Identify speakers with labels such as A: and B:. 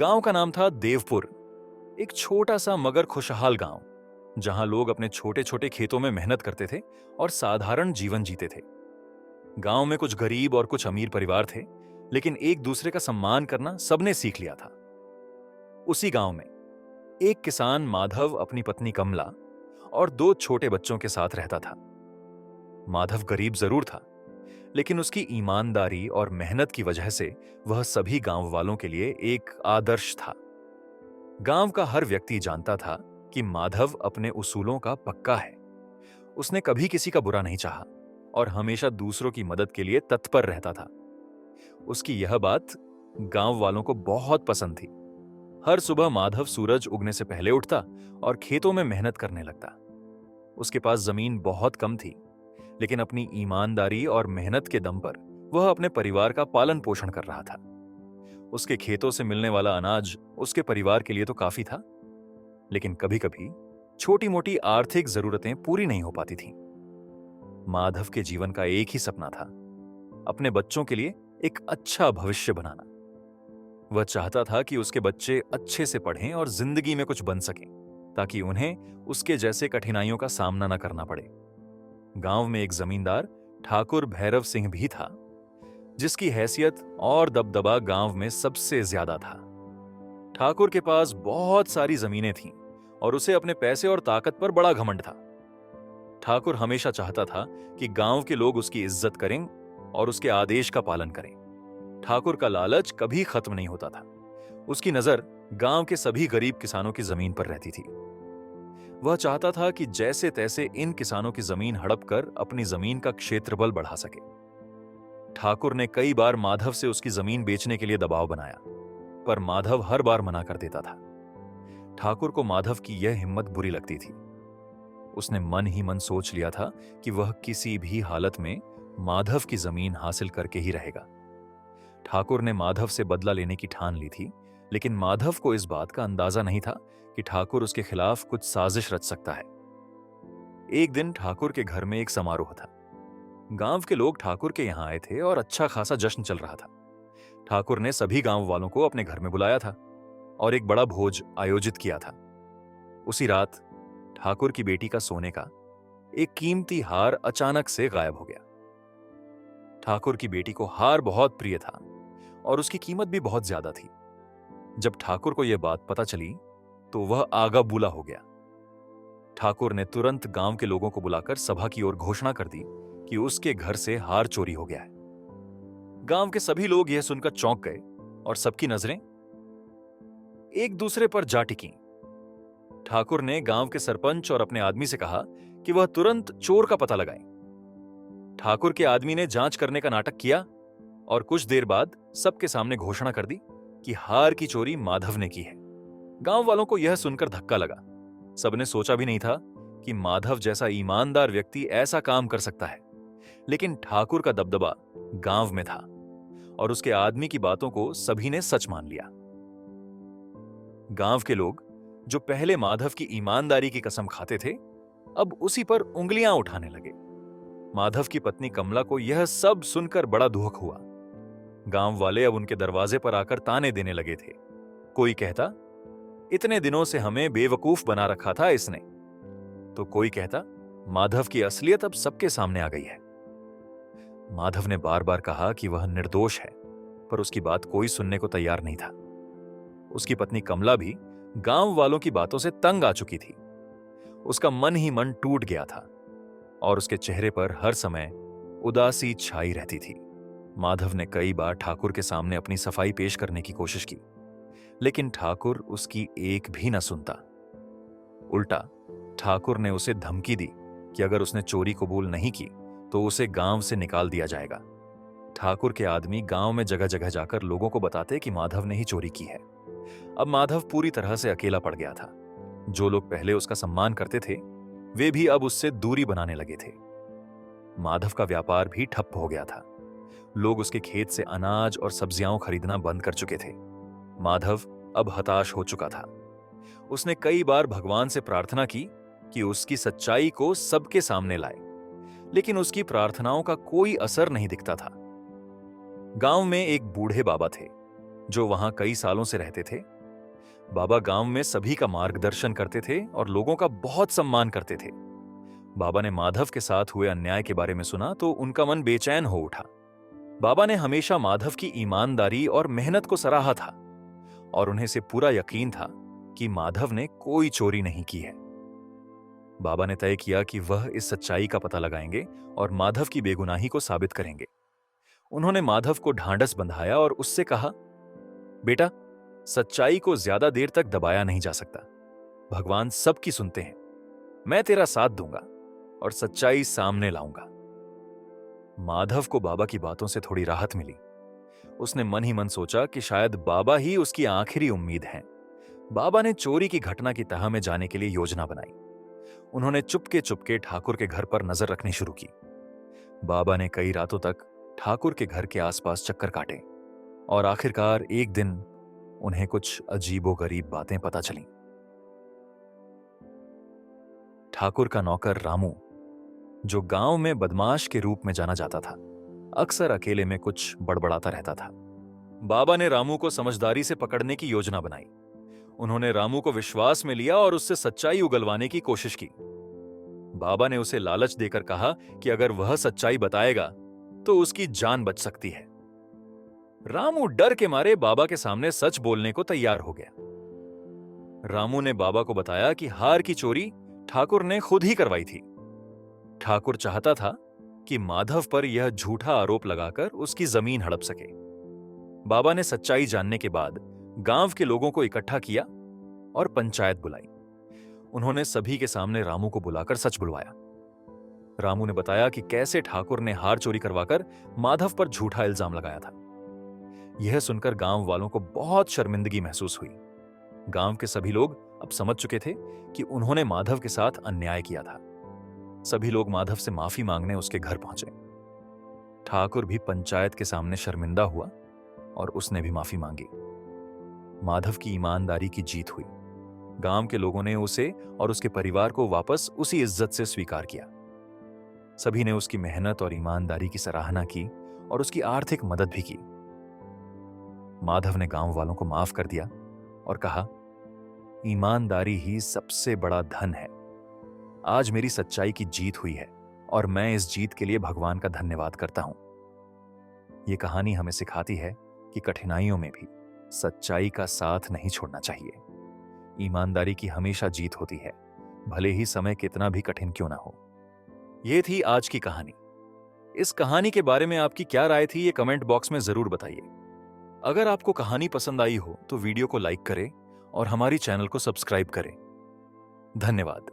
A: गांव का नाम था देवपुर। एक छोटा सा मगर खुशहाल गांव, जहां लोग अपने छोटे छोटे खेतों में मेहनत करते थे और साधारण जीवन जीते थे। गांव में कुछ गरीब और कुछ अमीर परिवार थे, लेकिन एक दूसरे का सम्मान करना सबने सीख लिया था। उसी गांव में एक किसान माधव अपनी पत्नी कमला और दो छोटे बच्चों के साथ रहता था। माधव गरीब जरूर था, लेकिन उसकी ईमानदारी और मेहनत की वजह से वह सभी गांव वालों के लिए एक आदर्श था। गांव का हर व्यक्ति जानता था कि माधव अपने उसूलों का पक्का है। उसने कभी किसी का बुरा नहीं चाहा और हमेशा दूसरों की मदद के लिए तत्पर रहता था। उसकी यह बात गांव वालों को बहुत पसंद थी। हर सुबह माधव सूरज उगने से पहले उठता और खेतों में मेहनत करने लगता। उसके पास जमीन बहुत कम थी, लेकिन अपनी ईमानदारी और मेहनत के दम पर वह अपने परिवार का पालन पोषण कर रहा था। उसके खेतों से मिलने वाला अनाज उसके परिवार के लिए तो काफी था, लेकिन कभी-कभी छोटी मोटी आर्थिक जरूरतें पूरी नहीं हो पाती थीं। माधव के जीवन का एक ही सपना था, अपने बच्चों के लिए एक अच्छा भविष्य बनाना। वह चाहता था कि उसके बच्चे अच्छे से पढ़ें और जिंदगी में कुछ बन सकें, ताकि उन्हें उसके जैसे कठिनाइयों का सामना न करना पड़े। गांव में एक जमींदार ठाकुर भैरव सिंह भी था, जिसकी हैसियत और दबदबा गांव में सबसे ज्यादा था। ठाकुर के पास बहुत सारी जमीनें थीं और उसे अपने पैसे और ताकत पर बड़ा घमंड था। ठाकुर हमेशा चाहता था कि गांव के लोग उसकी इज्जत करें और उसके आदेश का पालन करें। ठाकुर का लालच कभी खत्म नहीं होता था। उसकी नजर गांव के सभी गरीब किसानों की जमीन पर रहती थी। वह चाहता था कि जैसे तैसे इन किसानों की जमीन हड़प कर अपनी जमीन का क्षेत्रफल बढ़ा सके। ठाकुर ने कई बार माधव से उसकी जमीन बेचने के लिए दबाव बनाया, पर माधव हर बार मना कर देता था। ठाकुर को माधव की यह हिम्मत बुरी लगती थी। उसने मन ही मन सोच लिया था कि वह किसी भी हालत में माधव की जमीन हासिल करके ही रहेगा। ठाकुर ने माधव से बदला लेने की ठान ली थी, लेकिन माधव को इस बात का अंदाजा नहीं था कि ठाकुर उसके खिलाफ कुछ साजिश रच सकता है। एक दिन ठाकुर के घर में एक समारोह था। गांव के लोग ठाकुर के यहां आए थे और अच्छा खासा जश्न चल रहा था। ठाकुर ने सभी गांव वालों को अपने घर में बुलाया था और एक बड़ा भोज आयोजित किया था। उसी रात ठाकुर की बेटी का सोने का एक कीमती हार अचानक से गायब हो गया। ठाकुर की बेटी को हार बहुत प्रिय था और उसकी कीमत भी बहुत ज्यादा थी। जब ठाकुर को यह बात पता चली तो वह आगा बूला हो गया। ठाकुर ने तुरंत गांव के लोगों को बुलाकर सभा की ओर घोषणा कर दी कि उसके घर से हार चोरी हो गया है। गांव के सभी लोग यह सुनकर चौंक गए और सबकी नजरें एक दूसरे पर जा टिकीं। ठाकुर ने गांव के सरपंच और अपने आदमी से कहा कि वह तुरंत चोर का पता लगाएं। ठाकुर के आदमी ने जांच करने का नाटक किया और कुछ देर बाद सबके सामने घोषणा कर दी कि हार की चोरी माधव ने की है। गांव वालों को यह सुनकर धक्का लगा। सबने सोचा भी नहीं था कि माधव जैसा ईमानदार व्यक्ति ऐसा काम कर सकता है, लेकिन ठाकुर का दबदबा गांव में था और उसके आदमी की बातों को सभी ने सच मान लिया। गांव के लोग जो पहले माधव की ईमानदारी की कसम खाते थे, अब उसी पर उंगलियां उठाने लगे। माधव की पत्नी कमला को यह सब सुनकर बड़ा दुख हुआ। गांव वाले अब उनके दरवाजे पर आकर ताने देने लगे थे। कोई कहता, इतने दिनों से हमें बेवकूफ बना रखा था इसने, तो कोई कहता, माधव की असलियत अब सबके सामने आ गई है। माधव ने बार बार कहा कि वह निर्दोष है, पर उसकी बात कोई सुनने को तैयार नहीं था। उसकी पत्नी कमला भी गांव वालों की बातों से तंग आ चुकी थी। उसका मन ही मन टूट गया था और उसके चेहरे पर हर समय उदासी छाई रहती थी। माधव ने कई बार ठाकुर के सामने अपनी सफाई पेश करने की कोशिश की, लेकिन ठाकुर उसकी एक भी न सुनता। उल्टा ठाकुर ने उसे धमकी दी कि अगर उसने चोरी कबूल नहीं की तो उसे गांव से निकाल दिया जाएगा। ठाकुर के आदमी गांव में जगह जगह जाकर लोगों को बताते कि माधव ने ही चोरी की है। अब माधव पूरी तरह से अकेला पड़ गया था। जो लोग पहले उसका सम्मान करते थे, वे भी अब उससे दूरी बनाने लगे थे। माधव का व्यापार भी ठप हो गया था। लोग उसके खेत से अनाज और सब्जियां खरीदना बंद कर चुके थे। माधव अब हताश हो चुका था। उसने कई बार भगवान से प्रार्थना की कि उसकी सच्चाई को सबके सामने लाए, लेकिन उसकी प्रार्थनाओं का कोई असर नहीं दिखता था। गांव में एक बूढ़े बाबा थे जो वहां कई सालों से रहते थे। बाबा गांव में सभी का मार्गदर्शन करते थे और लोगों का बहुत सम्मान करते थे। बाबा ने माधव के साथ हुए अन्याय के बारे में सुना तो उनका मन बेचैन हो उठा। बाबा ने हमेशा माधव की ईमानदारी और मेहनत को सराहा था और उन्हें से पूरा यकीन था कि माधव ने कोई चोरी नहीं की है। बाबा ने तय किया कि वह इस सच्चाई का पता लगाएंगे और माधव की बेगुनाही को साबित करेंगे। उन्होंने माधव को ढांढस बंधाया और उससे कहा, बेटा, सच्चाई को ज्यादा देर तक दबाया नहीं जा सकता। भगवान सबकी सुनते हैं। मैं तेरा साथ दूंगा और सच्चाई सामने लाऊंगा। माधव को बाबा की बातों से थोड़ी राहत मिली। उसने मन ही मन सोचा कि शायद बाबा ही उसकी आखिरी उम्मीद हैं। बाबा ने चोरी की घटना की तह में जाने के लिए योजना बनाई। उन्होंने चुपके चुपके ठाकुर के घर पर नजर रखनी शुरू की। बाबा ने कई रातों तक ठाकुर के घर के आसपास चक्कर काटे और आखिरकार एक दिन उन्हें कुछ अजीबोगरीब बातें पता चलीं। ठाकुर का नौकर रामू, जो गांव में बदमाश के रूप में जाना जाता था, अक्सर अकेले में कुछ बड़बड़ाता रहता था। बाबा ने रामू को समझदारी से पकड़ने की योजना बनाई। उन्होंने रामू को विश्वास में लिया और उससे सच्चाई उगलवाने की कोशिश की। बाबा ने उसे लालच देकर कहा कि अगर वह सच्चाई बताएगा तो उसकी जान बच सकती है। रामू डर के मारे बाबा के सामने सच बोलने को तैयार हो गया। रामू ने बाबा को बताया कि हार की चोरी ठाकुर ने खुद ही करवाई थी। ठाकुर चाहता था कि माधव पर यह झूठा आरोप लगाकर उसकी जमीन हड़प सके। बाबा ने सच्चाई जानने के बाद गांव के लोगों को इकट्ठा किया और पंचायत बुलाई। उन्होंने सभी के सामने रामू को बुलाकर सच बुलवाया। रामू ने बताया कि कैसे ठाकुर ने हार चोरी करवाकर माधव पर झूठा इल्जाम लगाया था। यह सुनकर गांव वालों को बहुत शर्मिंदगी महसूस हुई। गांव के सभी लोग अब समझ चुके थे कि उन्होंने माधव के साथ अन्याय किया था। सभी लोग माधव से माफी मांगने उसके घर पहुंचे। ठाकुर भी पंचायत के सामने शर्मिंदा हुआ और उसने भी माफी मांगी। माधव की ईमानदारी की जीत हुई। गांव के लोगों ने उसे और उसके परिवार को वापस उसी इज्जत से स्वीकार किया। सभी ने उसकी मेहनत और ईमानदारी की सराहना की और उसकी आर्थिक मदद भी की। माधव ने गांव वालों को माफ कर दिया और कहा, ईमानदारी ही सबसे बड़ा धन है। आज मेरी सच्चाई की जीत हुई है और मैं इस जीत के लिए भगवान का धन्यवाद करता हूं। यह कहानी हमें सिखाती है कि कठिनाइयों में भी सच्चाई का साथ नहीं छोड़ना चाहिए। ईमानदारी की हमेशा जीत होती है, भले ही समय कितना भी कठिन क्यों ना हो। यह थी आज की कहानी। इस कहानी के बारे में आपकी क्या राय थी, ये कमेंट बॉक्स में जरूर बताइए। अगर आपको कहानी पसंद आई हो तो वीडियो को लाइक करें और हमारी चैनल को सब्सक्राइब करें। धन्यवाद।